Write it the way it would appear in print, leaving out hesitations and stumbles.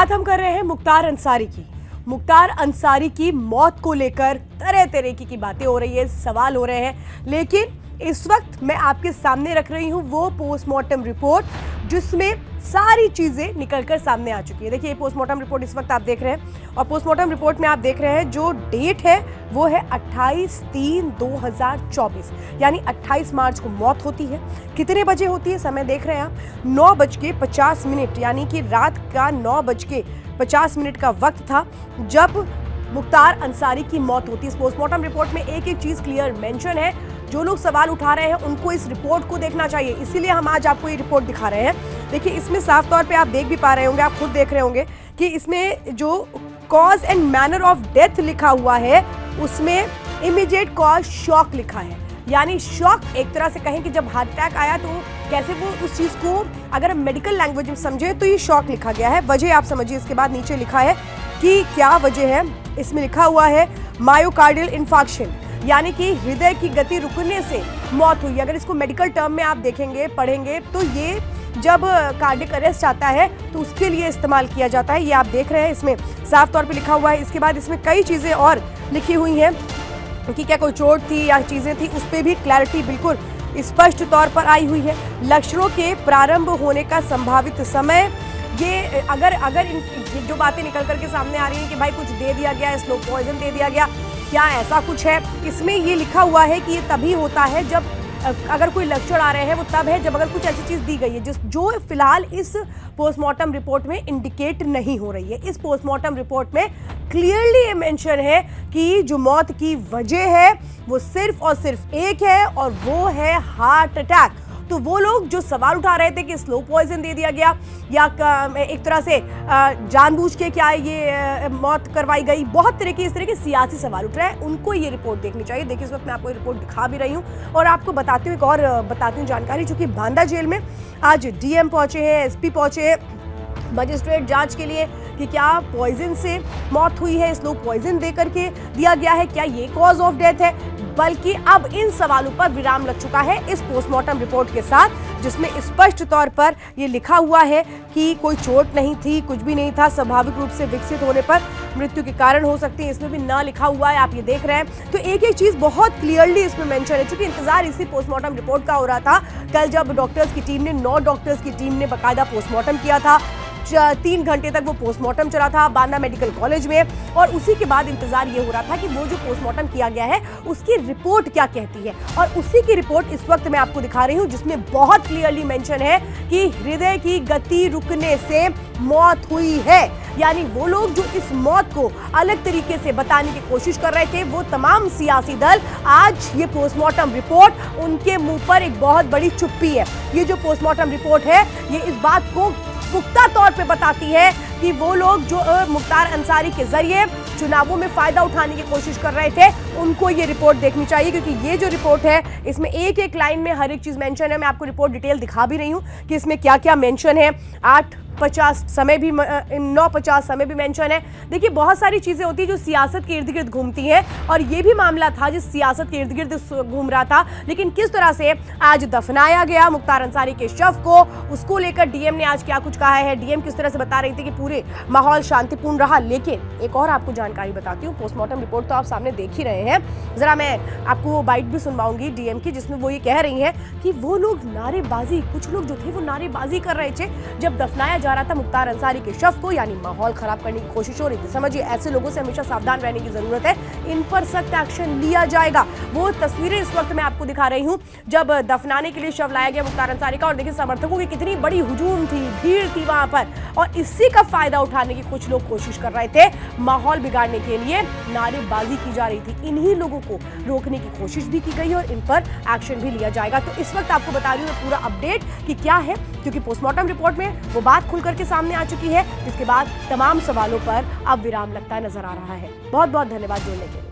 बात हम कर रहे हैं मुख्तार अंसारी की। मुख्तार अंसारी की मौत को लेकर तरह तरह की बातें हो रही है, सवाल हो रहे हैं, लेकिन इस वक्त मैं आपके सामने रख रही हूं वो पोस्टमार्टम रिपोर्ट जिसमें सारी चीजें निकलकर सामने आ चुकी है। देखिए ये पोस्टमार्टम रिपोर्ट इस वक्त आप देख रहे हैं और पोस्टमार्टम रिपोर्ट में आप देख रहे हैं जो डेट है वो है 28/3/2024, यानी 28 मार्च को मौत होती है। कितने बजे होती है समय देख रहे हैं आप, 9:50, यानी कि रात का 9:50 का वक्त था जब मुख्तार अंसारी की मौत होती है। इस पोस्टमार्टम रिपोर्ट में एक एक चीज क्लियर मेंशन है। जो लोग सवाल उठा रहे हैं उनको इस रिपोर्ट को देखना चाहिए, इसीलिए हम आज आपको ये रिपोर्ट दिखा रहे हैं। देखिए इसमें साफ तौर पे आप देख भी पा रहे होंगे, आप खुद देख रहे होंगे कि इसमें जो cause and manner of death लिखा हुआ है उसमें इमीडिएट कॉज शॉक लिखा है, यानी शॉक एक तरह से कहें कि जब हार्ट अटैक आया तो कैसे वो उस चीज को अगर हम मेडिकल लैंग्वेज में समझे तो ये शॉक लिखा गया है। वजह आप समझिए, इसके बाद नीचे लिखा है कि क्या वजह है। इसमें लिखा हुआ है मायोकार्डियल इन्फार्क्शन, यानी कि हृदय की गति रुकने से मौत हुई। अगर इसको मेडिकल टर्म में आप देखेंगे पढ़ेंगे तो ये जब कार्डियक अरेस्ट आता है तो उसके लिए इस्तेमाल किया जाता है। ये आप देख रहे हैं इसमें साफ तौर पे लिखा हुआ है। इसके बाद इसमें कई चीज़ें और लिखी हुई हैं कि क्या कोई चोट थी या चीज़ें थी, उस पर भी क्लैरिटी बिल्कुल स्पष्ट तौर पर आई हुई है। लक्षणों के प्रारंभ होने का संभावित समय, ये अगर इन जो बातें निकल करके सामने आ रही हैं कि भाई कुछ दे दिया गया, स्लो पॉइजन दे दिया गया, क्या ऐसा कुछ है, इसमें ये लिखा हुआ है कि ये तभी होता है जब अगर कोई लक्षण आ रहे हैं वो तब है जब अगर कुछ ऐसी चीज दी गई है जो फिलहाल इस पोस्टमार्टम रिपोर्ट में इंडिकेट नहीं हो रही है। इस पोस्टमार्टम रिपोर्ट में क्लियरली ये मेंशन है कि जो मौत की वजह है वो सिर्फ और सिर्फ एक है और वो है हार्ट अटैक। तो वो लोग जो सवाल उठा रहे थे कि स्लो पॉइजन दे दिया गया या एक तरह से जानबूझ के क्या ये मौत करवाई गई, बहुत तरह के इस तरह के सियासी सवाल उठ रहे हैं, उनको ये रिपोर्ट देखनी चाहिए। देखिए इस वक्त मैं आपको ये रिपोर्ट दिखा भी रही हूँ और आपको बताती हूँ एक और बताती हूँ जानकारी। चूंकि बांदा जेल में आज डीएम पहुंचे हैं, एसपी पहुंचे हैं मजिस्ट्रेट जांच के लिए कि क्या पॉइजन से मौत हुई है, स्लो पॉइजन दे करके दिया गया है, क्या ये कॉज ऑफ डेथ है। बल्कि अब इन सवालों पर विराम लग चुका है इस पोस्टमार्टम रिपोर्ट के साथ, जिसमें स्पष्ट तौर पर यह लिखा हुआ है कि कोई चोट नहीं थी, कुछ भी नहीं था, स्वाभाविक रूप से विकसित होने पर मृत्यु के कारण हो सकती है। इसमें भी ना लिखा हुआ है, आप ये देख रहे हैं। तो एक एक चीज बहुत क्लियरली इसमें मेंशन है। चूंकि इंतजार इसी पोस्टमार्टम रिपोर्ट का हो रहा था, कल जब डॉक्टर्स की टीम ने 9 डॉक्टर्स की टीम ने बाकायदा पोस्टमार्टम किया था, 3 घंटे तक वो पोस्टमार्टम चला था बांदा मेडिकल कॉलेज में, और उसी के बाद इंतजार ये हो रहा था कि वो जो पोस्टमार्टम किया गया है उसकी रिपोर्ट क्या कहती है। और उसी की रिपोर्ट इस वक्त मैं आपको दिखा रही हूं जिसमें बहुत क्लियरली मेंशन है कि हृदय की गति रुकने से मौत हुई है। यानी वो लोग जो इस मौत को अलग तरीके से बताने की कोशिश कर रहे थे, वो तमाम सियासी दल, आज ये पोस्टमार्टम रिपोर्ट उनके मुंह पर एक बहुत बड़ी चुप्पी है। ये जो पोस्टमार्टम रिपोर्ट है ये इस बात को पुख्ता तौर पे बताती है कि वो लोग जो मुख्तार अंसारी के जरिए चुनावों में फायदा उठाने की कोशिश कर रहे थे, उनको ये रिपोर्ट देखनी चाहिए। क्योंकि ये जो रिपोर्ट है इसमें एक एक लाइन में हर एक चीज मेंशन है। मैं आपको रिपोर्ट डिटेल दिखा भी रही हूं कि इसमें क्या क्या मेंशन है। 8:50 समय भी 9:50 समय भी मेंशन है। देखिए बहुत सारी चीजें होती है जो सियासत के इर्द गिर्द घूमती हैं, और ये भी मामला था जिस सियासत के इर्द गिर्द घूम रहा था। लेकिन किस तरह से आज दफनाया गया मुख्तार अंसारी के शव को, उसको लेकर डीएम ने आज क्या कुछ कहा है। डीएम किस तरह से बता रही थी कि पूरे माहौल शांतिपूर्ण रहा। लेकिन एक और आपको जानकारी बताती हूँ, पोस्टमार्टम रिपोर्ट तो आप सामने देख ही रहे हैं, जरा मैं आपको वो बाइट भी सुनवाऊंगी डीएम की, जिसमें वो ये कह रही हैं कि वो लोग नारेबाजी, कुछ लोग जो थे वो नारेबाजी कर रहे थे जब दफनाया जा रहा था मुख्तार अंसारी के शव को, यानी माहौल खराब करने की कोशिश हो रही थी। समझिए ऐसे लोगों से हमेशा सावधान रहने की जरूरत है, इन पर सख्त एक्शन लिया जाएगा। वो तस्वीरें इस वक्त मैं आपको दिखा रही हूं जब दफनाने के लिए शव लाया गया मुख्तार अंसारी का, और देखिए समर्थकों की कितनी बड़ी हुजूम थी, भीड़ थी वहां पर, और इसी का फायदा उठाने की कुछ लोग कोशिश कर रहे थे। माहौल बिगाड़ने के लिए नारेबाजी की जा रही थी, इन्हीं लोगों को रोकने की कोशिश भी की गई और इन पर एक्शन भी लिया जाएगा। तो इस वक्त आपको बता रही हूं पूरा अपडेट कि क्या है, क्योंकि पोस्टमार्टम रिपोर्ट में वो बात खुल करके सामने आ चुकी है, जिसके बाद तमाम सवालों पर अब विराम लगता नजर आ रहा है। बहुत बहुत धन्यवाद जुड़ने के लिए।